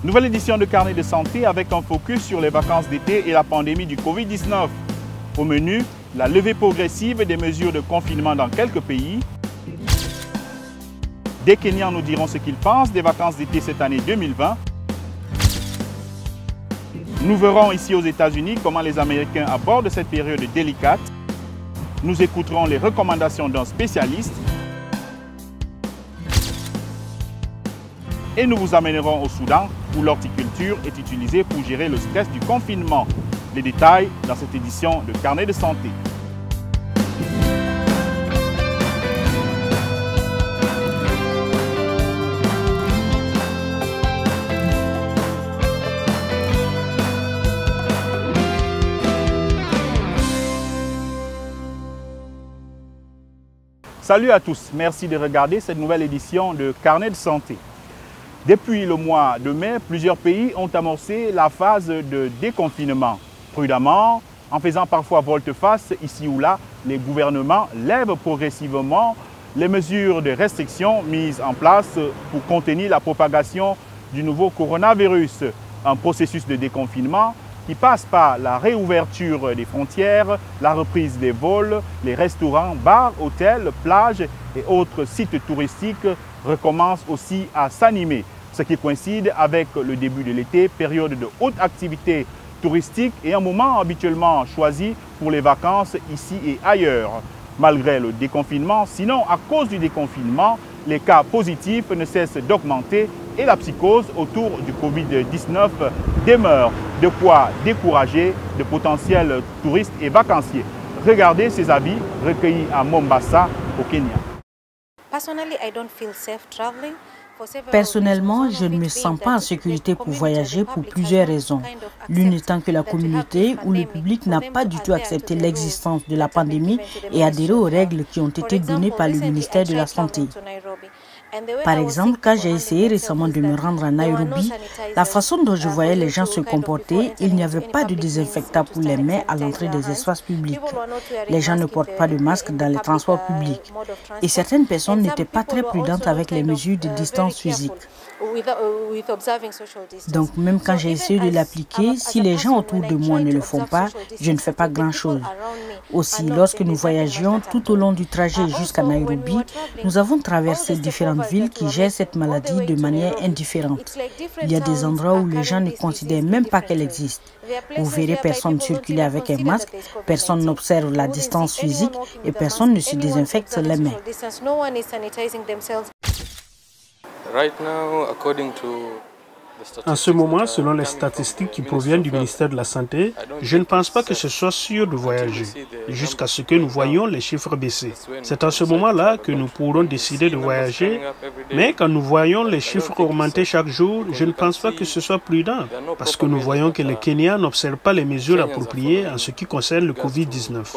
Nouvelle édition de Carnet de santé avec un focus sur les vacances d'été et la pandémie du Covid-19. Au menu, la levée progressive des mesures de confinement dans quelques pays. Des Kenyans nous diront ce qu'ils pensent des vacances d'été cette année 2020. Nous verrons ici aux États-Unis comment les Américains abordent cette période délicate. Nous écouterons les recommandations d'un spécialiste. Et nous vous amènerons au Soudan où l'horticulture est utilisée pour gérer le stress du confinement. Les détails dans cette édition de Carnet de santé. Salut à tous, merci de regarder cette nouvelle édition de Carnet de santé. Depuis le mois de mai, plusieurs pays ont amorcé la phase de déconfinement. Prudemment, en faisant parfois volte-face ici ou là, les gouvernements lèvent progressivement les mesures de restriction mises en place pour contenir la propagation du nouveau coronavirus. Un processus de déconfinement qui passe par la réouverture des frontières, la reprise des vols, les restaurants, bars, hôtels, plages et autres sites touristiques recommencent aussi à s'animer, ce qui coïncide avec le début de l'été, période de haute activité touristique et un moment habituellement choisi pour les vacances ici et ailleurs. Malgré le déconfinement, sinon à cause du déconfinement, les cas positifs ne cessent d'augmenter et la psychose autour du Covid-19 demeure, de quoi décourager de potentiels touristes et vacanciers. Regardez ces avis recueillis à Mombasa, au Kenya. Personnellement, je ne me sens pas en sécurité pour voyager pour plusieurs raisons. L'une étant que la communauté ou le public n'a pas du tout accepté l'existence de la pandémie et adhéré aux règles qui ont été données par le ministère de la Santé. Par exemple, quand j'ai essayé récemment de me rendre à Nairobi, la façon dont je voyais les gens se comporter, il n'y avait pas de désinfectant pour les mains à l'entrée des espaces publics. Les gens ne portent pas de masque dans les transports publics. Et certaines personnes n'étaient pas très prudentes avec les mesures de distance physique. Donc même quand j'ai essayé de l'appliquer, si les gens autour de moi ne le font pas, je ne fais pas grand-chose. Aussi, lorsque nous voyagions tout au long du trajet jusqu'à Nairobi, nous avons traversé différentes villes qui gèrent cette maladie de manière indifférente. Il y a des endroits où les gens ne considèrent même pas qu'elle existe. Vous verrez personne circuler avec un masque, personne n'observe la distance physique et personne ne se désinfecte les mains. En ce moment, selon les statistiques qui proviennent du ministère de la Santé, je ne pense pas que ce soit sûr de voyager, jusqu'à ce que nous voyions les chiffres baisser. C'est à ce moment-là que nous pourrons décider de voyager, mais quand nous voyons les chiffres augmenter chaque jour, je ne pense pas que ce soit prudent, parce que nous voyons que les Kenyans n'observent pas les mesures appropriées en ce qui concerne le Covid-19.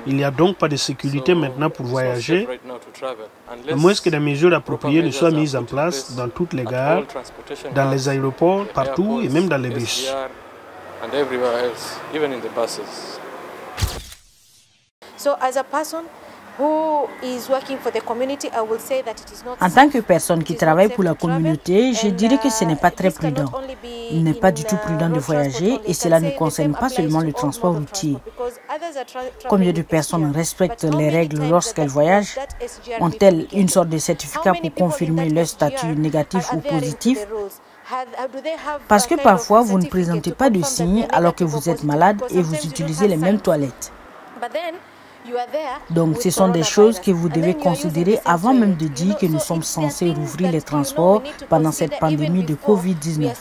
Il n'y a donc pas de sécurité maintenant pour voyager, à moins que des mesures appropriées ne soient mises en place dans toutes les gares, dans les aéroports, partout et même dans les bus. En tant que personne qui travaille pour la communauté, je dirais que ce n'est pas très prudent. Il n'est pas du tout prudent de voyager et cela ne concerne pas seulement le transport routier. Combien de personnes respectent les règles lorsqu'elles voyagent? Ont-elles une sorte de certificat pour confirmer leur statut négatif ou positif? Parce que parfois, vous ne présentez pas de signes alors que vous êtes malade et vous utilisez les mêmes toilettes. Donc, ce sont des choses que vous devez considérer avant même de dire que nous sommes censés rouvrir les transports pendant cette pandémie de Covid-19.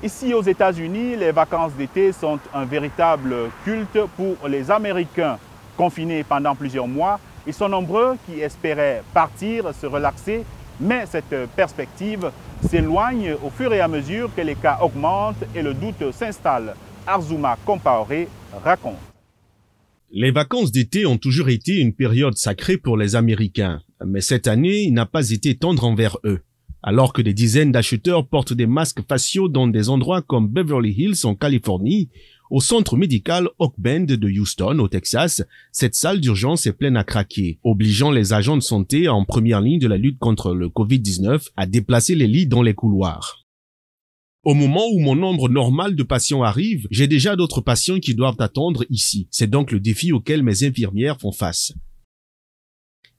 Ici aux États-Unis, les vacances d'été sont un véritable culte pour les Américains. Confinés pendant plusieurs mois, ils sont nombreux qui espéraient partir, se relaxer, mais cette perspective s'éloigne au fur et à mesure que les cas augmentent et le doute s'installe. Arzuma Compaoré raconte. Les vacances d'été ont toujours été une période sacrée pour les Américains, mais cette année, il n'a pas été tendre envers eux. Alors que des dizaines d'acheteurs portent des masques faciaux dans des endroits comme Beverly Hills en Californie, Au centre médical Oak Bend de Houston, au Texas, cette salle d'urgence est pleine à craquer, obligeant les agents de santé en première ligne de la lutte contre le Covid-19 à déplacer les lits dans les couloirs. Au moment où mon nombre normal de patients arrive, j'ai déjà d'autres patients qui doivent attendre ici. C'est donc le défi auquel mes infirmières font face.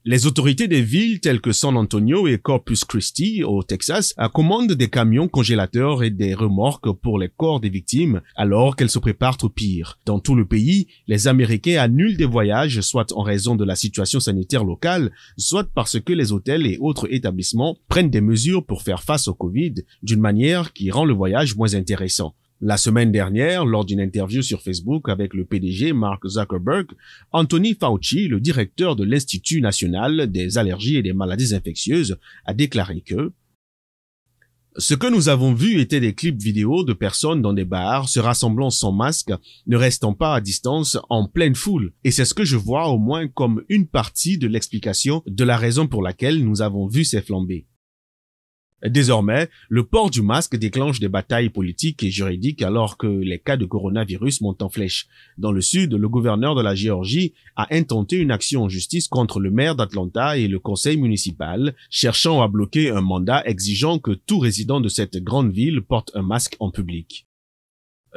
Les autorités des villes telles que San Antonio et Corpus Christi au Texas commandent des camions congélateurs et des remorques pour les corps des victimes alors qu'elles se préparent au pire. Dans tout le pays, les Américains annulent des voyages soit en raison de la situation sanitaire locale, soit parce que les hôtels et autres établissements prennent des mesures pour faire face au Covid d'une manière qui rend le voyage moins intéressant. La semaine dernière, lors d'une interview sur Facebook avec le PDG Mark Zuckerberg, Anthony Fauci, le directeur de l'Institut national des allergies et des maladies infectieuses, a déclaré que ce que nous avons vu étaient des clips vidéo de personnes dans des bars se rassemblant sans masque, ne restant pas à distance en pleine foule. Et c'est ce que je vois au moins comme une partie de l'explication de la raison pour laquelle nous avons vu ces flambées. Désormais, le port du masque déclenche des batailles politiques et juridiques alors que les cas de coronavirus montent en flèche. Dans le sud, le gouverneur de la Géorgie a intenté une action en justice contre le maire d'Atlanta et le conseil municipal, cherchant à bloquer un mandat exigeant que tout résident de cette grande ville porte un masque en public.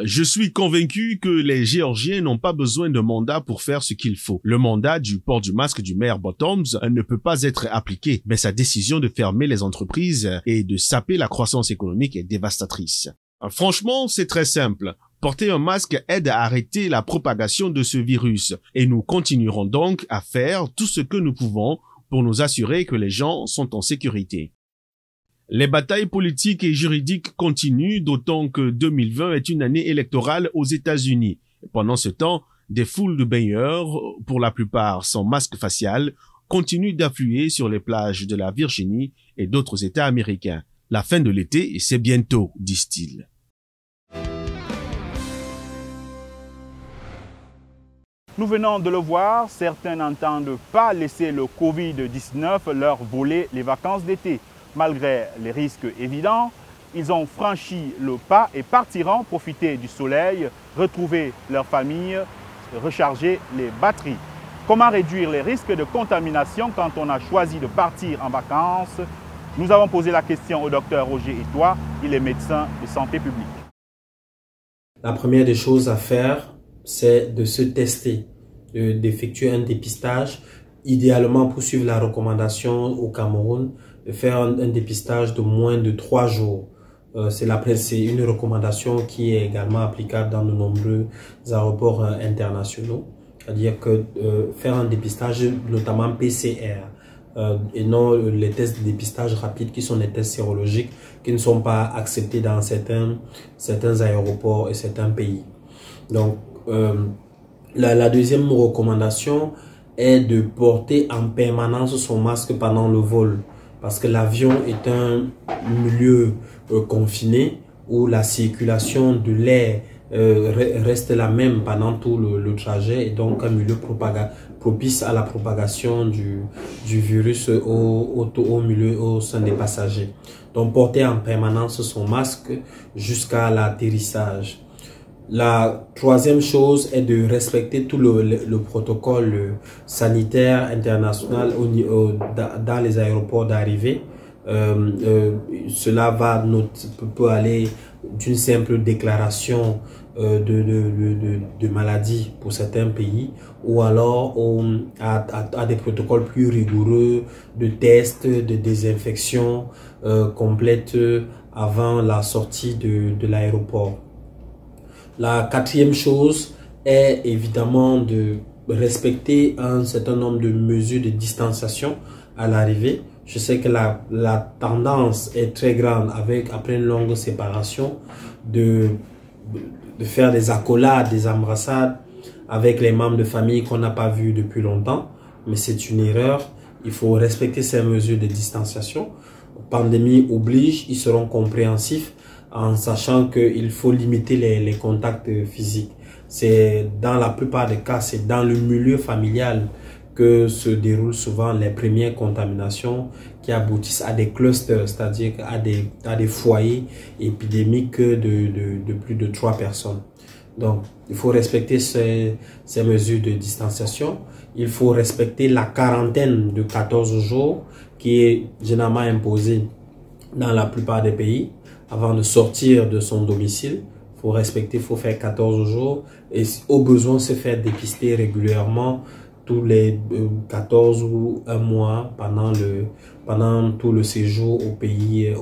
Je suis convaincu que les Géorgiens n'ont pas besoin de mandat pour faire ce qu'il faut. Le mandat du port du masque du maire Bottoms ne peut pas être appliqué, mais sa décision de fermer les entreprises et de saper la croissance économique est dévastatrice. Franchement, c'est très simple. Porter un masque aide à arrêter la propagation de ce virus et nous continuerons donc à faire tout ce que nous pouvons pour nous assurer que les gens sont en sécurité. Les batailles politiques et juridiques continuent, d'autant que 2020 est une année électorale aux États-Unis. Pendant ce temps, des foules de baigneurs, pour la plupart sans masque facial, continuent d'affluer sur les plages de la Virginie et d'autres États américains. La fin de l'été, c'est bientôt, disent-ils. Nous venons de le voir, certains n'entendent pas laisser le Covid-19 leur voler les vacances d'été. Malgré les risques évidents, ils ont franchi le pas et partiront profiter du soleil, retrouver leur famille, recharger les batteries. Comment réduire les risques de contamination quand on a choisi de partir en vacances? Nous avons posé la question au docteur Roger Etoile, il est médecin de santé publique. La première des choses à faire, c'est de se tester, d'effectuer un dépistage, idéalement pour suivre la recommandation au Cameroun, de faire un dépistage de moins de 3 jours. C'est une recommandation qui est également applicable dans de nombreux aéroports internationaux. C'est-à-dire que faire un dépistage, notamment PCR, et non les tests de dépistage rapide qui sont des tests sérologiques qui ne sont pas acceptés dans certains aéroports et certains pays. Donc, la deuxième recommandation est de porter en permanence son masque pendant le vol. Parce que l'avion est un milieu confiné où la circulation de l'air reste la même pendant tout le trajet et donc un milieu propice à la propagation du virus au sein des passagers. Donc porter en permanence son masque jusqu'à l'atterrissage. La troisième chose est de respecter tout le protocole sanitaire international dans les aéroports d'arrivée. Cela peut aller d'une simple déclaration de maladie pour certains pays ou alors à des protocoles plus rigoureux de tests, de désinfection complète avant la sortie de l'aéroport. La quatrième chose est évidemment de respecter un certain nombre de mesures de distanciation à l'arrivée. Je sais que la tendance est très grande après une longue séparation de faire des accolades, des embrassades avec les membres de famille qu'on n'a pas vus depuis longtemps. Mais c'est une erreur. Il faut respecter ces mesures de distanciation. Pandémie oblige, ils seront compréhensifs en sachant qu'il faut limiter les contacts physiques. C'est dans la plupart des cas, c'est dans le milieu familial que se déroulent souvent les premières contaminations qui aboutissent à des clusters, c'est-à-dire à des foyers épidémiques de plus de 3 personnes. Donc, il faut respecter ces mesures de distanciation. Il faut respecter la quarantaine de 14 jours qui est généralement imposée dans la plupart des pays. Avant de sortir de son domicile, il faut respecter, il faut faire 14 jours et au besoin se faire dépister régulièrement tous les 14 ou un mois pendant tout le séjour au pays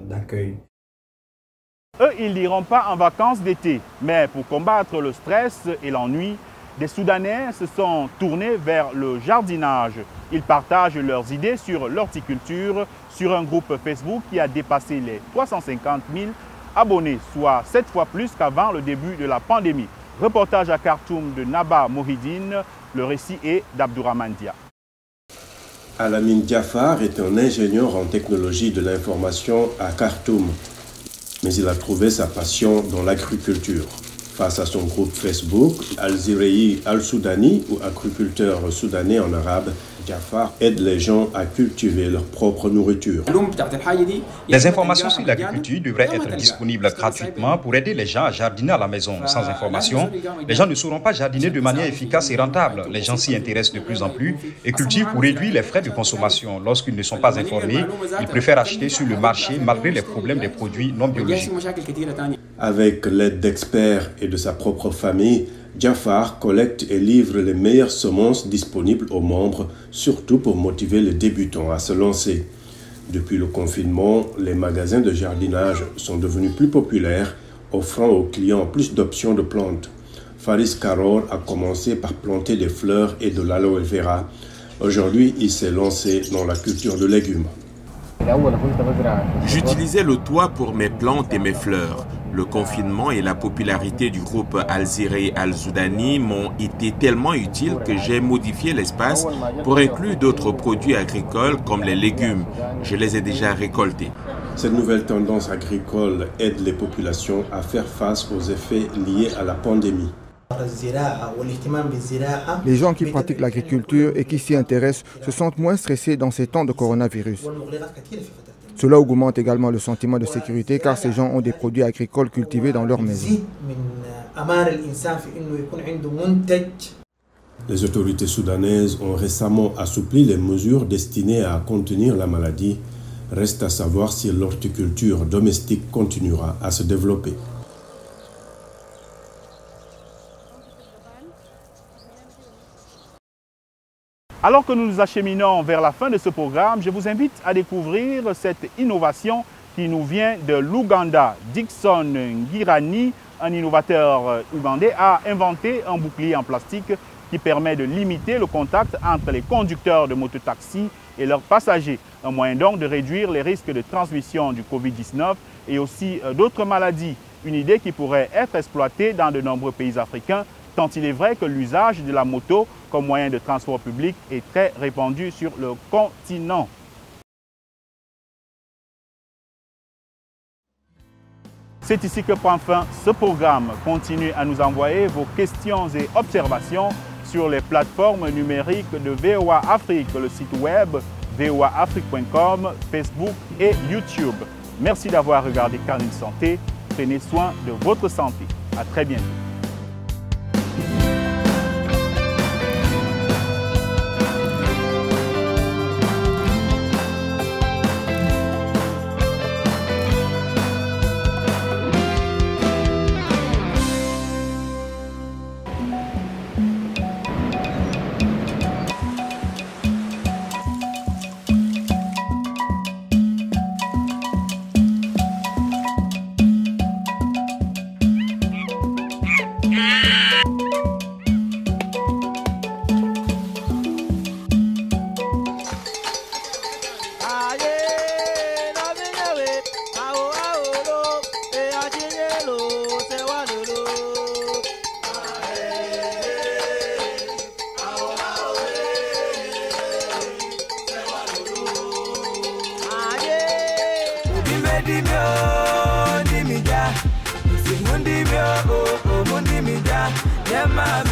d'accueil. Eux, ils n'iront pas en vacances d'été, mais pour combattre le stress et l'ennui, des Soudanais se sont tournés vers le jardinage. Ils partagent leurs idées sur l'horticulture sur un groupe Facebook qui a dépassé les 350 000 abonnés, soit 7 fois plus qu'avant le début de la pandémie. Reportage à Khartoum de Naba Mohidine, le récit est d'Abdourahmane Dia. Alamine Diafar est un ingénieur en technologie de l'information à Khartoum, mais il a trouvé sa passion dans l'agriculture. Face à son groupe Facebook, Al-Zirei Al-Soudani, ou agriculteur soudanais en arabe, Diafar aide les gens à cultiver leur propre nourriture. Les informations sur l'agriculture devraient être disponibles gratuitement pour aider les gens à jardiner à la maison. Sans information, les gens ne sauront pas jardiner de manière efficace et rentable. Les gens s'y intéressent de plus en plus et cultivent pour réduire les frais de consommation. Lorsqu'ils ne sont pas informés, ils préfèrent acheter sur le marché malgré les problèmes des produits non biologiques. Avec l'aide d'experts et de sa propre famille, Diafar collecte et livre les meilleures semences disponibles aux membres, surtout pour motiver les débutants à se lancer. Depuis le confinement, les magasins de jardinage sont devenus plus populaires, offrant aux clients plus d'options de plantes. Faris Karor a commencé par planter des fleurs et de l'aloe vera. Aujourd'hui, il s'est lancé dans la culture de légumes. J'utilisais le toit pour mes plantes et mes fleurs. Le confinement et la popularité du groupe Al-Zirei Al-Soudani m'ont été tellement utiles que j'ai modifié l'espace pour inclure d'autres produits agricoles comme les légumes. Je les ai déjà récoltés. Cette nouvelle tendance agricole aide les populations à faire face aux effets liés à la pandémie. Les gens qui pratiquent l'agriculture et qui s'y intéressent se sentent moins stressés dans ces temps de coronavirus. Cela augmente également le sentiment de sécurité car ces gens ont des produits agricoles cultivés dans leur maison. Les autorités soudanaises ont récemment assoupli les mesures destinées à contenir la maladie. Reste à savoir si l'horticulture domestique continuera à se développer. Alors que nous nous acheminons vers la fin de ce programme, je vous invite à découvrir cette innovation qui nous vient de l'Ouganda. Dixon Ngirani, un innovateur ougandais, a inventé un bouclier en plastique qui permet de limiter le contact entre les conducteurs de mototaxi et leurs passagers. Un moyen donc de réduire les risques de transmission du Covid-19 et aussi d'autres maladies. Une idée qui pourrait être exploitée dans de nombreux pays africains, tant il est vrai que l'usage de la moto comme moyen de transport public est très répandu sur le continent. C'est ici que prend fin ce programme. Continuez à nous envoyer vos questions et observations sur les plateformes numériques de VOA Afrique, le site web voaafrique.com, Facebook et YouTube. Merci d'avoir regardé Carnet de Santé. Prenez soin de votre santé. À très bientôt. Yeah,